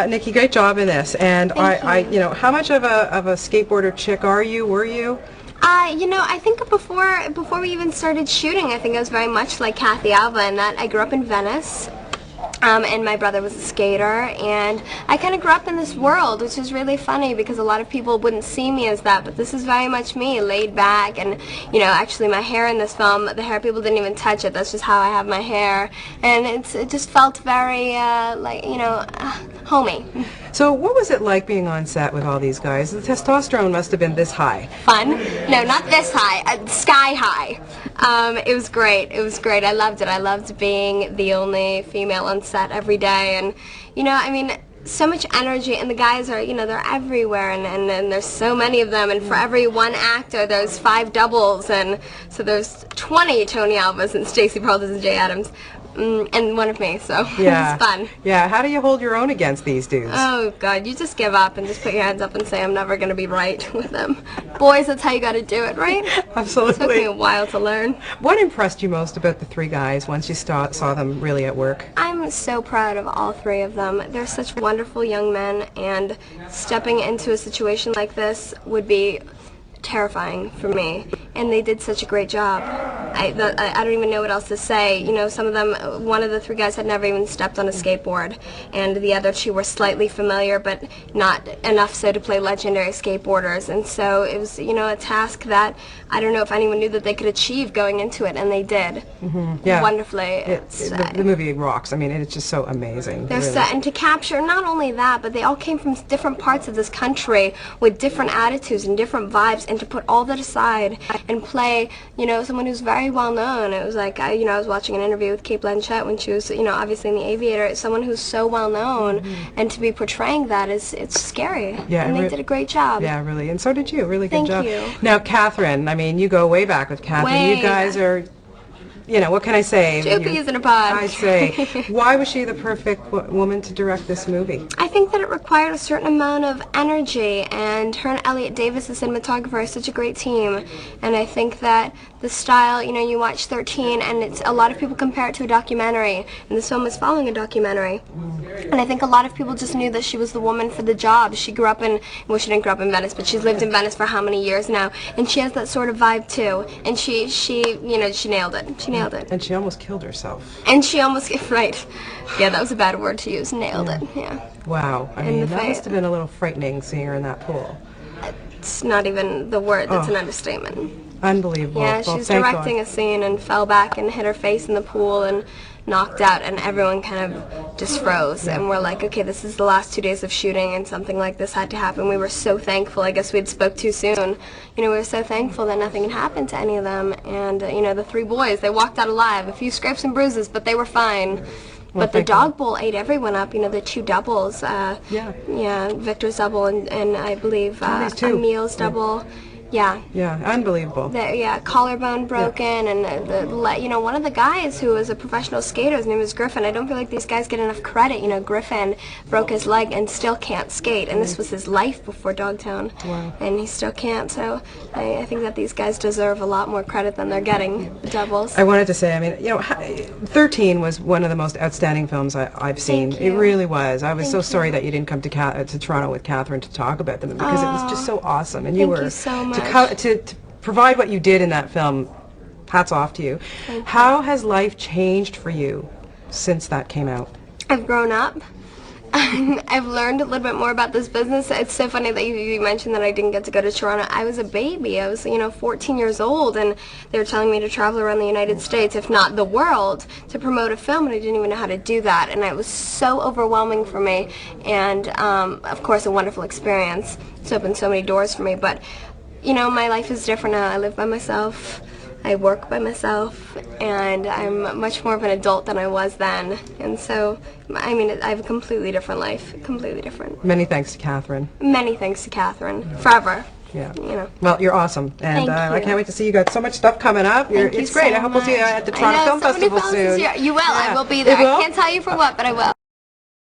Nikki, great job in this. And Thank you. how much of a skateboarder chick are you? Were you? I think before we even started shooting, I think I was very much like Kathy Alba in that I grew up in Venice. And my brother was a skater, and I kind of grew up in this world, which is really funny because a lot of people wouldn't see me as that, but this is very much me, laid back, and, actually my hair in this film, the hair people didn't even touch it, that's just how I have my hair, and it just felt very, homey. So what was it like being on set with all these guys? The testosterone must have been this high. Fun? No, not this high, sky high. It was great. It was great. I loved it. I loved being the only female on set every day, and so much energy, and the guys are, they're everywhere, and there's so many of them, and for every one actor there's 5 doubles, and so there's 20 Tony Alvas and Stacey Peraltas and Jay Adams. And one of me, so yeah. It's fun. Yeah, how do you hold your own against these dudes? Oh, God, you just give up and just put your hands up and say, I'm never going to be right with them. Boys, that's how you got to do it, right? Absolutely. It took me a while to learn. What impressed you most about the 3 guys once you saw them really at work? I'm so proud of all 3 of them. They're such wonderful young men, and stepping into a situation like this would be terrifying for me, and they did such a great job. I don't even know what else to say. Some of them, one of the 3 guys had never even stepped on a skateboard, and the other 2 were slightly familiar, but not enough so to play legendary skateboarders, and so it was, a task that I don't know if anyone knew that they could achieve going into it, and they did. Yeah. Wonderfully. The movie rocks. I mean, it's just so amazing. They're really. And to capture not only that, but they all came from different parts of this country with different attitudes and different vibes, and to put all that aside and play, someone who's very well known. It was like, I was watching an interview with Kate Blanchett when she was, obviously in The Aviator. It's someone who's so well known, and to be portraying that it's scary. Yeah, and they did a great job. Yeah, really. And so did you. Really good job. Thank you. Now, Catherine, you go way back with Catherine. Way You guys are, what can I say? 2 peas in a pod. I say. Why was she the perfect woman to direct this movie? I think that it required a certain amount of energy, and her and Elliot Davis, the cinematographer, are such a great team. And I think that the style, you watch 13, and a lot of people compare it to a documentary, and this film is following a documentary. And I think a lot of people just knew that she was the woman for the job. She grew up she didn't grow up in Venice, but she's lived in Venice for how many years now, and she has that sort of vibe too. And she nailed it. She nailed it. And she almost killed herself. And she almost, right. Yeah, that was a bad word to use. Nailed it, yeah. Wow. That must have been a little frightening seeing her in that pool. It's not even the word, it's an understatement. Unbelievable. Yeah, well, she's directing a scene and fell back and hit her face in the pool and knocked out, and everyone kind of just froze, and we're like, okay, this is the last 2 days of shooting, and something like this had to happen. We were so thankful. I guess we'd spoke too soon. We were so thankful that nothing had happened to any of them, and the 3 boys, they walked out alive. A few scrapes and bruises, but they were fine. Well, but the dog bowl ate everyone up. The 2 doubles. Yeah, Victor's double, and I believe Emil's double. Yeah. Yeah, unbelievable. Collarbone broken, and one of the guys who was a professional skater, his name was Griffin. I don't feel like these guys get enough credit. Griffin broke his leg and still can't skate, and this was his life before Dogtown. Wow. And he still can't, so I think that these guys deserve a lot more credit than they're getting, the doubles. I wanted to say, 13 was one of the most outstanding films I've seen. Thank you. It really was. I was Thank so you. sorry that you didn't come to Toronto with Catherine to talk about them, because it was just so awesome, and Thank you so much. To provide what you did in that film, hats off to you. How has life changed for you since that came out? I've grown up. I've learned a little bit more about this business. It's so funny that you mentioned that I didn't get to go to Toronto. I was a baby. I was, 14 years old, and they were telling me to travel around the United States, if not the world, to promote a film, and I didn't even know how to do that. And it was so overwhelming for me, and of course a wonderful experience. It's opened so many doors for me, but my life is different now. I live by myself, I work by myself, and I'm much more of an adult than I was then. And so, I have a completely different life, completely different. Many thanks to Catherine. Many thanks to Catherine, forever. Yeah. Well, you're awesome, and Thank you. I can't wait to see you. Got so much stuff coming up. Thank you It's great. so I hope we'll see you much. at the Toronto Film Festival soon. You will. I will be there. I can't tell you for what, but I will.